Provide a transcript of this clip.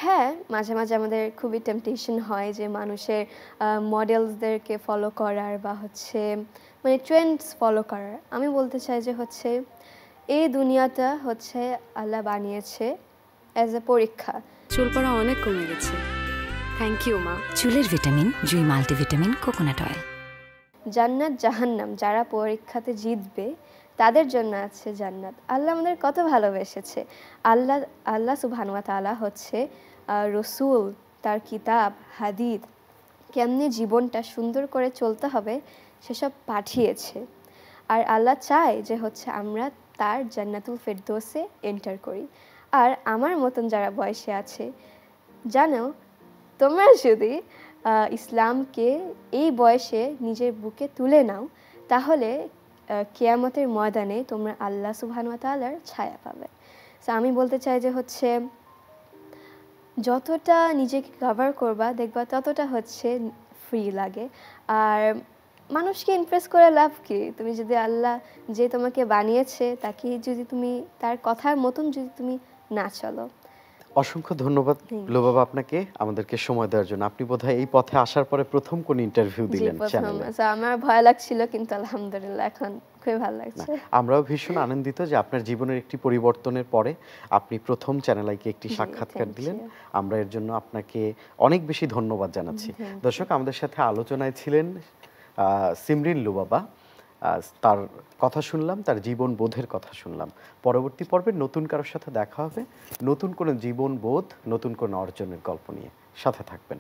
হ্যাঁ, মাঝে, মাঝে আমাদের খুবই টেম্পটেশন হয় যে মানুষের মডেলসদেরকে ফলো করার বা হচ্ছে মানে ট্রেন্ডস ফলো করার। আমি বলতে চাই যে হচ্ছে এই দুনিয়াটা হচ্ছে আল্লাহ বানিয়েছে অ্যাজ এ পরীক্ষা। চুল পড়া অনেক কমে গেছে। থ্যাংক ইউ মা। চুলের ভিটামিন জুই মাল্টিভিটামিন কোকোনাট অয়েল। জান্নাত জাহান্নাম যারা পরীক্ষাতে জিতবে তাদের জন্য আছে জান্নাত। আল্লাহ আমাদের কত ভালোবেসেছে। আল্লাহ আল্লাহ সুবহানাহু ওয়া তাআলা হচ্ছে রসুল, তার কিতাব, হাদিস কেমনে জীবনটা সুন্দর করে চলতে হবে সেসব পাঠিয়েছে। আর আল্লাহ চায় যে হচ্ছে আমরা তার জান্নাতুল ফেরদৌসে এন্টার করি। আর আমার মতন যারা বয়সে আছে জানো, তোমরা যদি ইসলামকে এই বয়সে নিজের বুকে তুলে নাও তাহলে কিয়ামতের ময়দানে তোমরা আল্লাহ সুবহানাহু ওয়া তাআলার ছায়া পাবে। সো আমি বলতে চাই যে হচ্ছে যতটা নিজেকে কভার করবা দেখবা ততটা হচ্ছে ফ্রি লাগে। আর মানুষকে ইমপ্রেস করে লাভ কি? তুমি যদি আল্লাহ যে তোমাকে বানিয়েছে তাকে যদি তুমি তার কথার মতন যদি তুমি না চলো। অসংখ্য ধন্যবাদ লুবাবা আপনাকে আমাদেরকে সময় দেওয়ার জন্য। আপনি বোধহয় এই পথে আসার পরে প্রথম কোন ইন্টারভিউ দিলেন চ্যানেলে। আমার ভয় লাগছিল কিন্তু আলহামদুলিল্লাহ এখন খুবই ভালো লাগছে। আমরাও ভীষণ আনন্দিত যে আপনার জীবনের একটি পরিবর্তনের পরে আপনি প্রথম চ্যানেল আইকে একটি সাক্ষাৎকার দিলেন। আমরা এর জন্য আপনাকে অনেক বেশি ধন্যবাদ জানাচ্ছি। দর্শক, আমাদের সাথে আলোচনায় ছিলেন সিমরিন লুবাবা। তার কথা শুনলাম, তার জীবন বোধের কথা শুনলাম। পরবর্তী পর্বে নতুন কারোর সাথে দেখা হবে, নতুন কোনো জীবন বোধ, নতুন কোনো অর্জনের গল্প নিয়ে। সাথে থাকবেন।